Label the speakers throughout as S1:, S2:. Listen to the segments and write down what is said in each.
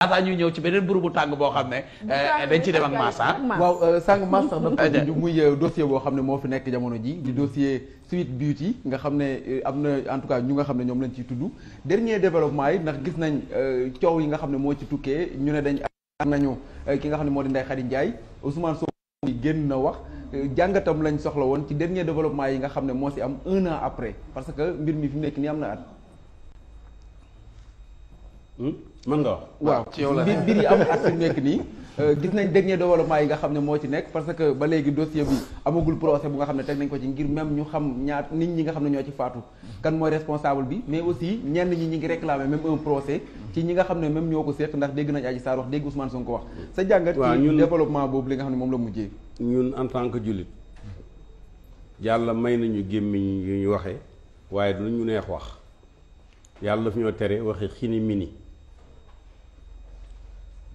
S1: laataa ñuy ñëw ci beneen buru bu tàng boo xam ne dañ ci dem ak Massa.
S2: waaw sànq Massa dafa tudd muy dossier boo xam ne moo fi nekk jamono ji di dossier Sweet Beauty nga xam ne am na en tout cas ñu nga xam ne ñoom lañ ciy tudd dernier développement yi ndax gis nañ coow yi nga xam ne moo ci tukkee ñu ne dañ am nañu ki nga xam ne moo di Ndeye Khady Ndiaye Ousmane Sonko génn na wax jàngatam lañ soxla woon ci dernier développement yi nga xam ne moo si am 1 an après parce que mbir mi fi mu nekk nii am na at.
S3: mën nga wax.
S2: waaw
S1: ci yow la
S2: mbir yi am at fi mu nekk nii gis nañ dernier développement yi nga xam ne moo ci nekk parce que ba léegi dossier bi amagul procès bu nga xam ne teg nañ ko ci ngir même ñu xam ñaar nit ñi nga xam ne ñoo ci faatu kan mooy responsable bi mais aussi ñenn ñi ñi ngi réclamer même un procès ci ñi nga xam ne même ñoo ko seq ndax dégg nañ Adji Sarr wax dégg Ousmane Sonko wax sa jàngat ci développement boobu li nga xam ne moom la mujjee
S3: ñun en tant que jullit yàlla may nañu gémmiñ yu ñu waxee waaye du ñu neex wax yàlla daf ñoo tere waxe xini mini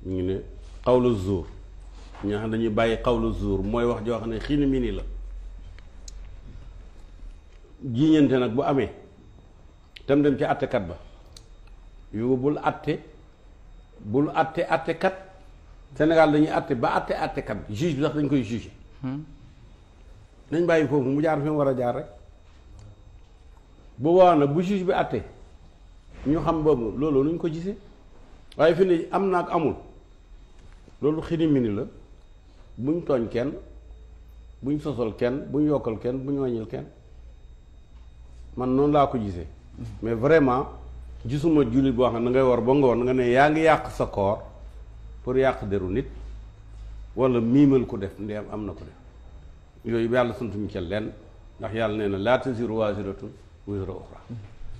S3: ñu ngi ne xawla zuur ñoo xam dañuy bàyyi xawla zuur mooy wax joo xam ne xini mini la jiiñante nag bu amee tam dem ci àttekat ba yow bul àtte àttekat Sénégal dañuy àtte ba àttekat bi juge bi sax dañ koy juge nañ bàyyi foofu mu jaar fi mu war a jaar rek bu boobaa nag bu juge bi àtte ñu xam boobu loolu nuñ ko gisee waaye fi ne am na ak amul loolu xini mini la buñ tooñ kenn buñ sosal kenn buñ yokkal kenn buñ wàññil kenn man noonu laa ko gisee mais vraiment gisuma jullit boo xam ne da ngay war ba ngoon nga ne yaa ngi yàq sa koor pour yàq deru nit wala miimal ko def ndeem am na ko def yooyu yàlla santuñu ca lenn ndax yàlla nee na laa taziru waaziratun wizra uxra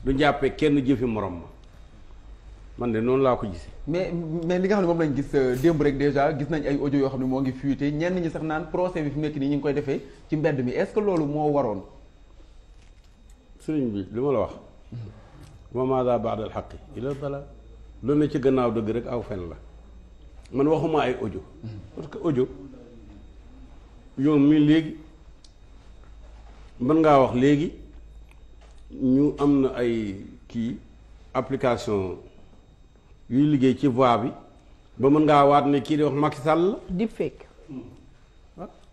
S3: du jàppee kenn jëfi morom ma man de noonu laa ko gisee.
S2: mais li nga xam ne moom lañ gis démb rek déjà gis nañ ay audio yoo xam ne moo ngi fuité ñenn ñi sax naan procès bi fi mu nekk nii ñu ngi koy defee ci mbedd mi est-ce que loolu moo waroon.
S3: sëriñ bi li ma la wax. wa maa daa ba'dal haqqi illa dalaal lu ne ci gannaaw dëgg rek aw fen la man waxuma ay audio. parce que audio yow mi léegi mën ngaa wax léegi ñu am na ay kii application. yuy liggéey ci voix bi ba mën ngaa waat ne kii di wax Macky Sall la.
S4: deepfake.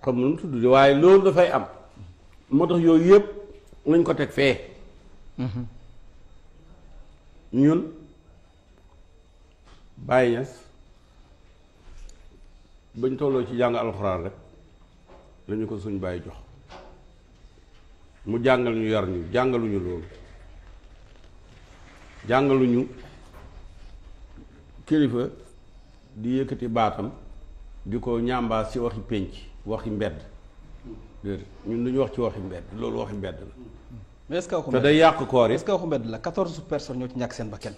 S3: xam nu mu tudd waaye loolu dafay am moo tax yooyu yëpp nañ ko teg fee. ñun Baye Niass bañ tolloo ci jàng alxuraan rek lañu ko suñ bàyyi jox mu jàngal ñu yar ñu jàngaluñu loolu jàngaluñu. kilifa di yëkkati baatam di ko ñambaas ci waxi pénc waxi mbedd déedéet ñun duñu wax ci waxi mbedd loolu waxi mbedd la.
S5: mais est-ce que waxu
S3: te day yàq koor yi.
S5: est-ce que waxu mbedd la 14 personnes ñoo ci ñàkk seen bakkan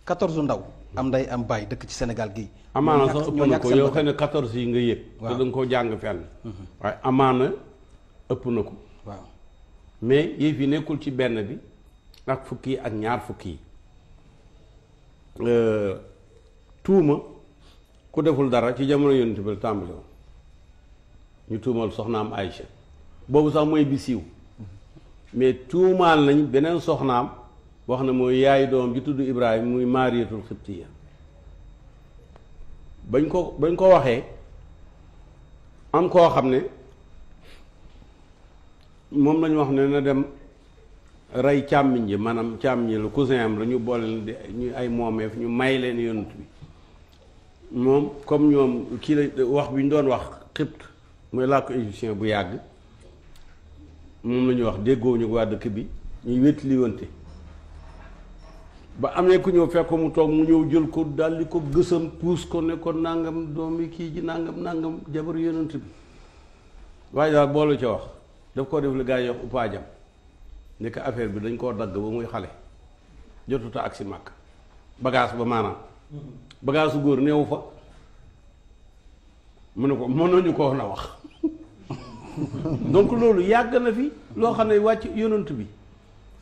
S5: 14 ndaw am nday am baay dëkk ci Sénégal gii.
S3: amaana sax ëpp na ko yow xëy na 14 yi nga yëg. waaw te da nga koo jàng fenn. waaye amaana ëpp na ko.
S5: waaw
S3: mais yëf yi nekkul ci benn bi ak fukki ak ñaar fukki yi. tuuma ku deful dara ci jamono yonent bi tàmbali woon ñu tuumal soxnaam Aïcha boobu sax mooy bi siiw mais tuumaal nañ beneen soxnaam wax na mooy yaayu doom ji tudd Ibrahima muy Maariyatul Xibtiya bañ ko waxee am koo xam ne moom lañu wax ne na dem rey càmmiñ ji maanaam càmmiñ la cousin am la ñu boole leen di ñu ay moomeef ñu may leen yonent bi moom comme ñoom kii la wax bi ñu doon wax xibt mooy làkku égyptien bu yàgg moom la ñuy wax déggoo ñu waa dëkk bi ñuy wétli wante ba amee ku ñëw fekk mu toog mu ñëw jël ko daldi ko gësam puus ko ne ko nangam doomi kii ji nangam jabar yonent bi waaye daal boolu ca wax daf koo def li gaa yi wax upaajam nekk affaire bi dañ koo dagg ba muy xale jotuta ak si màkk bagage ba maanaam bagage su góor neewu fa mu ne ko mënuñu ko woon a wax donc loolu yàgg na fi loo xam ne wàcc yonent bi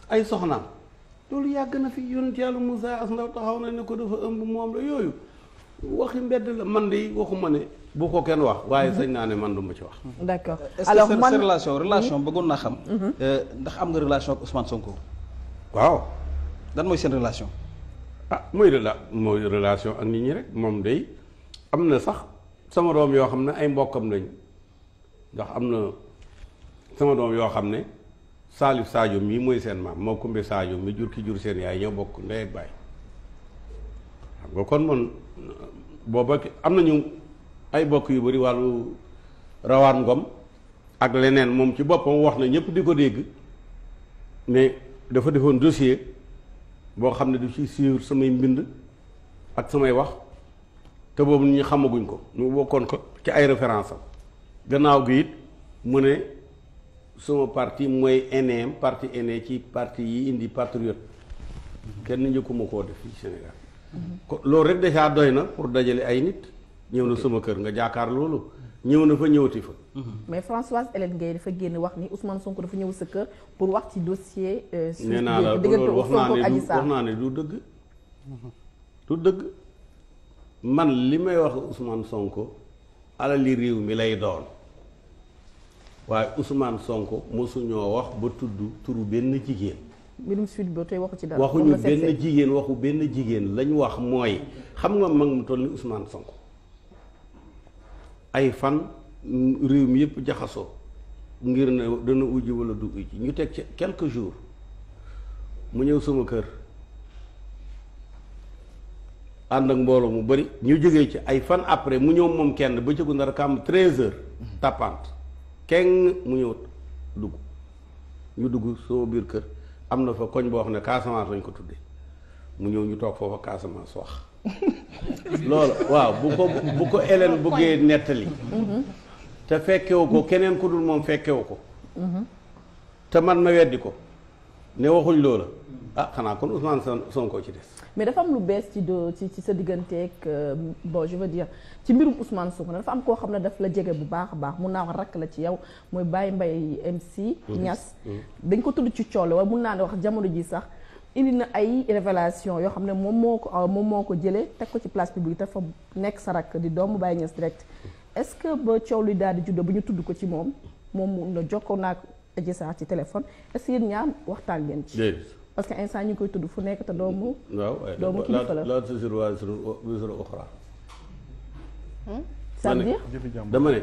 S3: ay soxnaam loolu yàgg na fi yonent yàlla Moussa as ndaw taxaw na ne ko dafa ëmb moom la yooyu waxi mbedd la man de waxuma ne bu ko kenn wax waaye sañ naa ne man du ma ci wax.
S4: d'accord
S5: alors man est-ce que relation bëggoon naa xam. ndax am nga relation ak Ousmane Sonko.
S3: waaw.
S5: lan mooy seen relation.
S3: mooy relation ak nit ñi rek moom day am na sax sama doom yoo xam ne ay mbokkam lañ ndax am na sama doom yoo xam ne Salif Sadio mii mooy seen maam moo Kumbe Sadio mi jur ki jur seen yaay ñoo bokk ndey ak baay xam nga kon man booba am nañu ay bokk yu bari wàllu rawaan ngom ak leneen moom ci boppam wax na ñëpp di ko dégg ne dafa defoon dossier boo xam ne du ci suivre samay mbind ak samay wax te boobu nit ñi xamaguñ ko ñu bokkoon ko ci ay référence am gannaaw gi it mu ne suma parti mooy NM parti aîné ci parti yi indi patriote kenn njëkkuma koo def fii Sénégal ko loolu rek déjà doy na pour dajale ay nit ñëw na sama kër nga jaakaar loolu ñëw na fa ñëwati fa
S4: mais Françoise Hélène Gueye dafa génn wax ni Ousmane Sonko dafa ñëw sa kër pour wax ci dossier
S3: nee naa la loolu wax naa ne du dëgg du dëgg man li may wax Ousmane Sonko alali réew mi lay doon waaye Ousmane Sonko mosuñoo wax ba tudd turu benn jigéen
S4: mbirum suite ba tey waxu ci dara
S3: waxuñu benn jigéen waxu benn jigéen lañ wax mooy xam nga mag mu toll ni Ousmane Sonko ay fan réew mi yëpp jaxasoo ngir ne dana ujji wala du ujji ñu teg ci quelques jours mu ñëw sama kër ànd ak mbooloo mu bari ñu jógee ci ay fan après mu ñëw moom kenn ba cëgu ndara kam 13h tapante kenn mu ñëw dugg ñu dugg sama biir kër am na fa koñ boo xam ne Casamance lañ ko tuddee mu ñëw ñu toog foofa Casamance wax loolu waaw bu ko Hélène bëggee nettali te fekkewu ko keneen ku dul moom fekkewu ko te man ma weddi ko ne waxuñ loola xanaa kon Ousmane Sonko ci des
S4: mais dafa am lu bees ci sa digganteeg bon je veux dire ci mbirum Ousmane Sonko dafa am koo xam ne daf la jege bu baax a baax mun naa wax rakk la ci yow mooy Baye Mbaye MC Niass dañ ko tudd ci coole waaye mun naa ne wax jamono ji sax indi na ay révélation yoo xam ne moom moo ko jëlee teg ko ci place publique dafa nekk sa rakk di doomu Baye Niass direct est-ce que ba coow luy daal di juddoo bu ñu tudd ko ci moom mun na jokkoo naag Adji Sarr ci téléphone est-ce que yéen ñaar waxtaan ngeen ci parce que instant ñu ngi koy tudd fu nekk te doomu kilifa la
S3: tasiru wizra uxra
S4: ça veut dire
S3: dama ne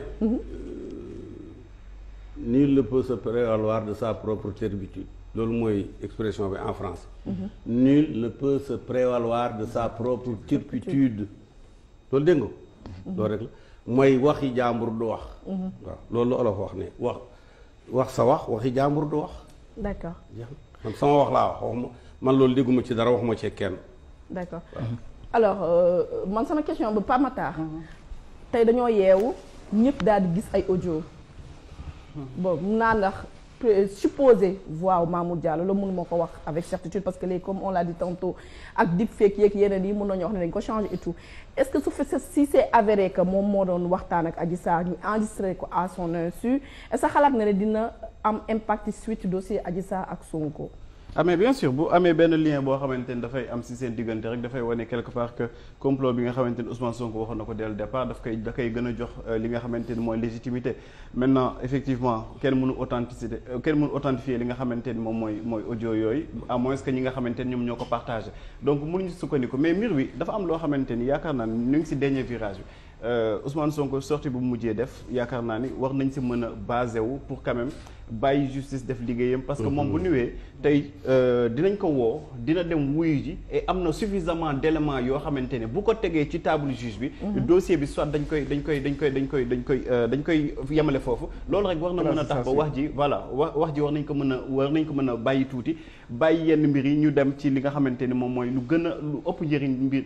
S3: nul ne peut se prévaloir de sa propre turpitude loolu mooy expression bi en France nul ne peut se prévaloir de sa propre turpitude loolu dégg nga loolu rek la mooy waxi jàmbur du wax waaw loolu la olof wax ne wax sa waxi jàmbur du wax
S4: d'accord
S3: man sama wax laa wax man loolu dégguma ci dara waxuma ci kenn
S4: d'accord alors man sama question ba Pape Matar tey dañoo yeewu ñëpp daal di gis ay audio bon mun naa ndax supposé voix Mamour Diallo la mënu ma ko wax avec certitude parce que léegi comme on l'a dit tantôt ak deepfake yeeg yeneen yi mën nañu wax ne dañ ko changer et tout est-ce que si c'est avéré que moom moo doon waxtaan ak Adji Sarr ñu enregistré ko à son insu est-ce que xalaat nga ne dina am impact suite dossier Adji Sarr ak Sonko
S6: mais bien sûr bu amee benn lien boo xamante ni dafay am si seen diggante rek dafay wane quelque part que complot bi nga xamante ni Ousmane Sonko waxoon na ko dès le départ da koy gën a jox li nga xamante ni mooy légitimité maintenant effectivement kenn mënu authentifier li nga xamante ni moom mooy audio yooyu à moins que ñi nga xamante ni ñoom ñoo ko partagé donc mënuñu sukkandiku mais mbir bi dafa am loo xamante ni yaakaar naa ñu ngi si dernier virage bi Ousmane Sonko sortie bu mujjee def yaakaar naa ni war nañ si mën a basé wu pour quand même bàyyi justice def liggéeyam parce que moom bu ñëwee tey dinañ ko woo dina dem wuyu ji et am na suffisamment d'éléments yoo xamante ne bu ko tegee ci table juge bi dossier bi soit dañ koy yemale foofu loolu rek war na mën a tax ba wax ji voilà wax ji war nañ ko mën a bàyyi tuuti bàyyi yenn mbir yi ñu dem ci li nga xamante ne moom mooy lu ëpp njëriñ mbir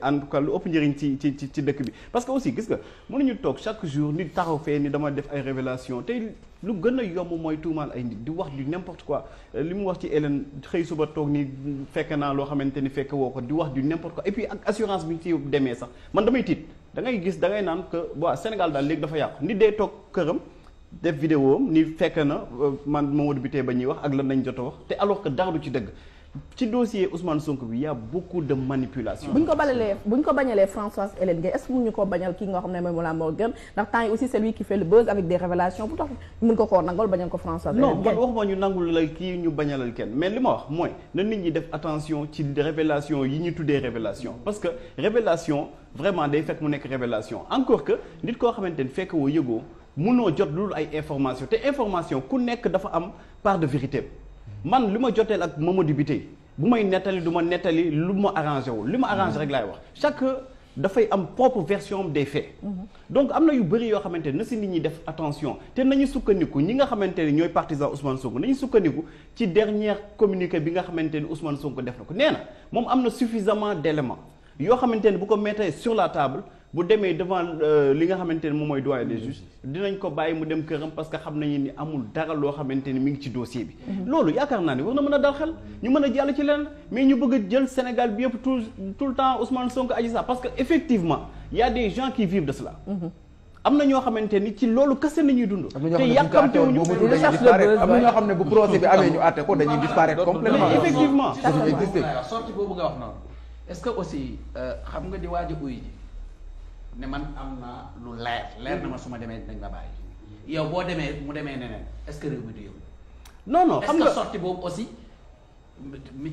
S6: en tout cas lu ëpp njëriñ ci dëkk bi parce que aussi gis nga mënuñu toog chaque jour nit taxaw fee ni dama def ay révélation tey lu gën a yomb mooy tuumaal ay nit di wax du n'importe quoi li mu wax ci Hélène xëy suba toog ni fekk naa loo xamante ni fekk woo ko di wax du n'importe quoi et puis ak assurance bi ñu ci demee sax man damay tiit da ngay gis da ngay naan que waa Sénégal daal léegi dafa yàqu nit day toog këram def vidéo am ni fekk na man Mamadou Biteye ba ñuy wax ak lan nañ jot a wax te alors que dara du ci dëgg ci dossier Ousmane Sonko bi y a beaucoup de manipulation.
S4: bu ñu ko bañalee Françoise Hélène Gueye est-ce que ñu ko bañal kii nga xam ne mooy Mollah Morgun ndax temps yi aussi c'est lui qui fait le buzz avec des révélations bu tax mën ko koo nangol bañal ko Françoise Hélène Gueye.
S6: non man waxuma ñu nangul la kii ñu bañalal kenn mais li ma wax mooy na nit ñi def attention ci révélation yi ñu tuddee révélation parce que révélation vraiment day fekk mu nekk révélation encore que nit koo xamante ni fekk woo yëgoo mënoo jot loolu ay information te information ku nekk dafa am part de vérité man li ma joteel ak Mamadou Bitèye bu may nettali du ma nettali lu ma arrangé wul li ma arrangé rek laay wax chaque dafay am propre version des faits donc am na yu bëri yoo xamante ne na si nit ñi def attention te nañu sukkandiku ñi nga xamante ne ñooy partisan Ousmane Sonko nañu sukkandiku ci dernier communiqué bi nga xamante ne Ousmane Sonko def na ko nee na moom am na suffisamment d'éléments yoo xamante ne bu ko mettre sur la table bu demee devant li nga xamante ne moom mooy doyen des juges dinañ ko bàyyi mu dem këram parce que xam nañu ni amul dara loo xamante ni mi ngi ci dossier bi. loolu yaakaar naa ni war na mën a dal xel ñu mën a jàll ci leneen mais ñu bëgg a jël Sénégal bi yëpp tout le temps Ousmane Sonko Adji Sarr parce que effectivement y a des gens qui vivent de cela. am na ñoo xamante ni ci loolu kese nañuy dund. te yàkkamtewuñu
S2: am na ñoo xam ne bu procès bi amee ñu àtte ko dañuy disparaître complètement.
S6: effectivement
S1: sortie boobu nga wax noonu est-ce que aussi xam nga di waaj a uy ji ne man am na lu leer na ma su ma demee dañ ma bàyyi yow boo demee mu demee neneen est-ce que réew mi du yow.
S6: non xam nga
S1: est-ce que sortie boobu aussi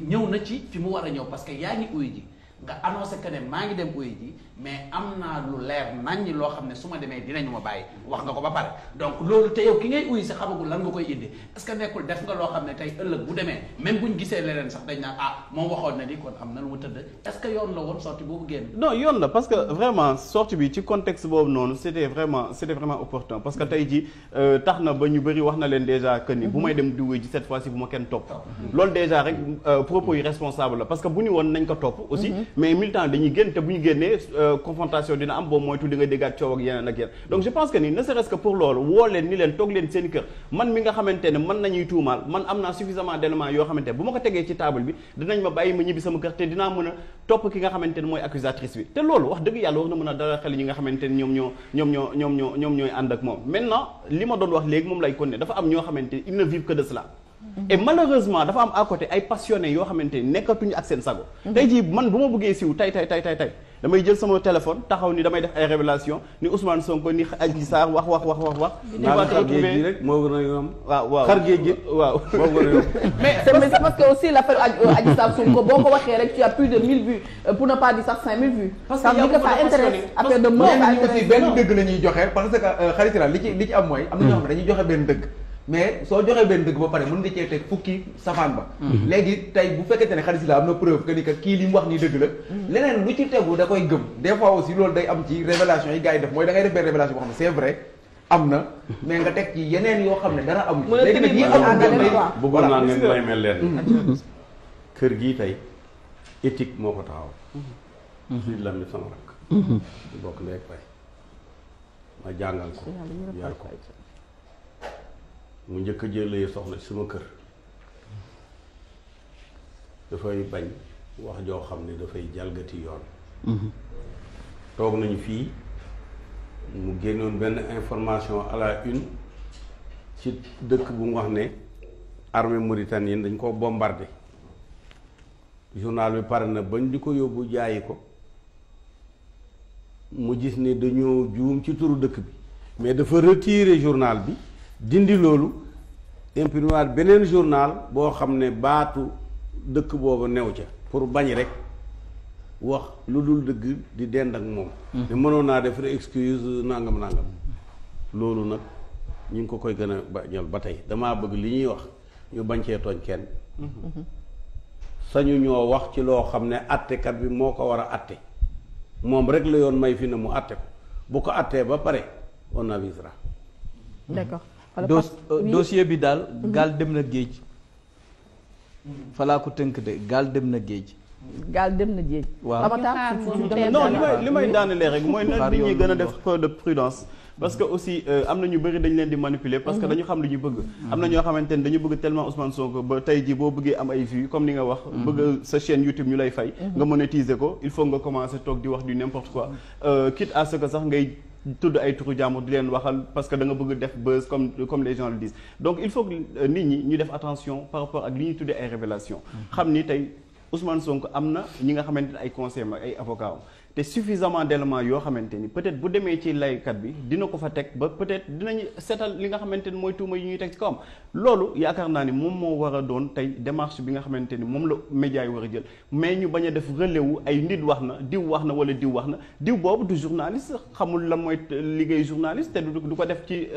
S1: ñëw na ci fi mu war a ñëw parce que yaa ngi uy ji nga annoncé que ne maa ngi dem uy ji mais am naa lu leer naññ loo xam ne su ma demee dinañu ma bàyyi wax nga ko ba pare donc loolu te yow ki ngay uy si xamagul lan nga koy indi est-ce que nekkul def nga loo xam ne tey ëllëg bu demee même buñ gisee leneen sax dañ naan moom waxoon na ni kon am na lu mu tëdd est-ce que yoon la woon sortie boobu génn.
S6: non yoon la parce que vraiment sortie bi ci contexte boobu noonu c'était vraiment opportun parce que tey ji tax na ba ñu bëri wax na leen déjà que ni bu may dem di uy ji cette fois-ci bu ma kenn topp loolu déjà rek propos yu responsable la parce que bu ñu woon nañ ko topp aussi mais militant dañuy génn te bu ñu génnee confrontation dina am boobu moytu di nga déggaat coow ak yeneen ak yeneen donc je pense que ni ne serait-ce que pour loolu woo leen ni leen toog leen seen kër man mi nga xamante ne mën nañuy tuumaal man am naa suffisamment d'éléments yoo xamante ne bu ma ko tegee ci table bi dinañ ma bàyyi ma ñibbi sama kër te dinaa mën a topp ki nga xamante ne mooy accusatrice bi te loolu wax dëgg yàlla war na mën a dara xel ñi nga xamante ne ñoom ñooy ànd ak moom maintenant li ma doon wax léegi moom lay continuer dafa am ñoo xamante ne ils ne vivent que de cela et malheureusement dafa am à côté ay passionnés yoo xamante ni nekkatuñu ak seen sago tey jii man bu ma bëggee siiw tey damay jël sama téléphone taxaw ni damay def ay révélation ni Ousmane Sonko ni Adji Sarr wax
S3: xar géej gi rek moo gën a yomb
S6: waaw
S3: xar géej gi
S6: waaw
S3: moo gën a yomb
S4: mais c'est parce que aussi l'affaire Adji Sarr Sonko boo ko waxee rek tu as plus de 1000 vues pour ne pas dire sax 5000 vues
S6: parce
S4: ça veut dire que ça intéresse affaire de mœurs
S2: ñi aussi benn dëgg la ñuy joxe parce que xaritira li ci am mooy am na ñoo xam ne dañuy joxe benn dëgg mais soo joxee benn dëgg ba pare mën nga cee teg fukki safaan ba léegi tey bu fekkente ne xarit si la am na preuve que ni que kii li mu wax nii dëgg la leneen lu ci tegu da koy gëm des fois aussi loolu day am ci révélation yi gars yi def mooy da ngay def benn révélation boo xam ne c'est vrai am na mais nga teg ci yeneen yoo xam ne dara amul léegi nag yi amul
S3: bëggoon naa ngeen may mel leen kër gii tey éthique moo ko taxaw si lam ni sama rakk di bokk ndeeg fay ma jàngal ko yar ko mu njëkk a jëlee soxna sama kër dafay bañ wax joo xam ne dafay jalgati yoon toog nañu fii mu génnoon benn information à la une ci dëkk bu mu wax ne armée mauritanienne dañ ko bombardé journal bi pare na bañ di ko yóbbu jaayi ko mu gis ne dañoo juum ci turu dëkk bi mais dafa retirer journal bi dindi loolu imprimer beneen journal boo xam ne baatu dëkk boobu new ca pour bañ rek wax lu dul dëgg di dend ak moom ne mënoon naa def rek excuse nangam loolu nag ñu ngi ko koy gën a bañal ba tey damaa bëgg li ñuy wax ñu bañ cee tooñ kenn sañu ñoo wax ci loo xam ne attekat bi moo ko war a atte moom rek la yoon may fi ne mu atte ko bu ko attee ba pare on avisera.
S4: D'accord.
S7: dossier bi daal gaal dem na géej falaa ko tënk de gaal dem na géej.
S4: gaal dem na géej.
S7: waaw
S6: non li may daanelee rek mooy na nit ñi gën a def preuve de prudence. parce que aussi am na ñu bëri dañ leen di manipuler parce que dañu xam li ñu bëgg. am na ñoo xamante ne dañu bëgg tellement Ousmane Sonko ba tey jii boo bëggee am ay vues comme ni nga wax. bëgg sa chaîne YouTube ñu lay fay. nga monétiser ko il faut nga commencer toog di wax du n'importe quoi. Quitte à ce que sax ngay tudd ay turu jàmbur di leen waxal parce que da nga bëgg def buzz comme les gens le disent donc il faut que nit ñi ñu def attention par rapport ak li ñuy tuddee ay révélations xam ni tey Ousmane Sonko am na ñi nga xamante ne ay conseillers ay avocats am te suffisamment d'éléments yoo xamante ni peut-être bu demee ci laykat bi dina ko fa teg ba peut-être dinañu seetal li nga xamante ni mooy tuuma yi ñuy teg ci kawam loolu yaakaar naa ni moom moo war a doon tey démarche bi nga xamante ni moom la média yi war a jël mais ñu bañ a def relais wu ay nit wax na diw wax na wala diw wax na diw boobu du journaliste xamul lan mooy liggéey journaliste te du ko def ci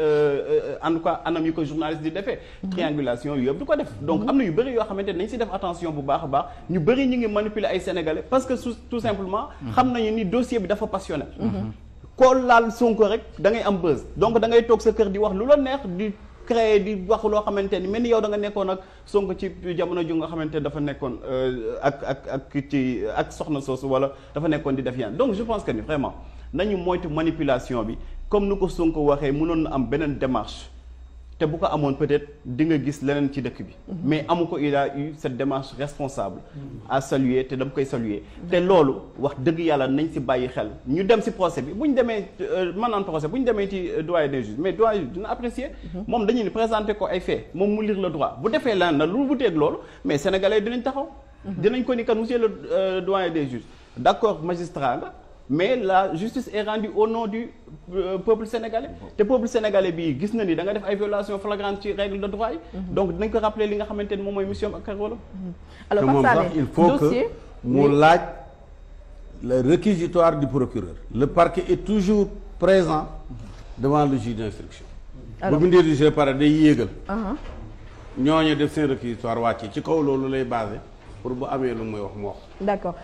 S6: en tout cas anam yi ko journaliste di defee triangulation yu yëpp du ko def donc am na yu bëri yoo xamante ni nañ si def attention bu baax a baax ñu bëri ñu ngi manipuler ay sénégalais parce que tout simplement xam nañu ni dossier bi dafa passionnel koo laal Sonko rek da ngay am buzz donc da ngay toog sa kër di wax lu la neex di créer di wax loo xamante ni mel ni yow da nga nekkoon ak Sonko ci jamono ju nga xamante ni dafa nekkoon ak soxna soosu wala dafa nekkoon di def yan donc je pense que ni vraiment nañu moytu manipulation bi comme nu ko Sonko waxee mënoon na am beneen démarche te bu ko amoon peut-être di nga gis leneen ci dëkk bi mais amu ko il a eu cette démarche responsable à saluer te dama koy saluer te loolu wax dëgg yàlla nañ si bàyyi xel ñu dem si procès bi bu ñu demee maanaam procès bu ñu demee ci doyen des juges mais doyen dina apprécier moom dañuy ni présenter ko ay faits moom mu lire le droit bu defee leneen na lu wuteeg loolu mais sénégalais dinañ taxaw dinañ ko ni kat monsieur le doyen des juges d'accord magistrat nga mais la justice est rendue au nom du peuple sénégalais te peuple sénégalais bii gis na ni da nga def ay violations flagrantes ci règle de droit yi donc dinañ ko rappeler li nga xamante ni moom mooy mission ak rôle
S4: alors
S3: moom sax il faut que mu laaj le réquisitoire du procureur le parquet est toujours présent devant le juge d'instruction bu bindee du jeu pare day yéegal ñooñu def seen réquisitoire wàcce ci kaw loolu lay basé pour bu amee lu muy wax mu wax
S4: d'accord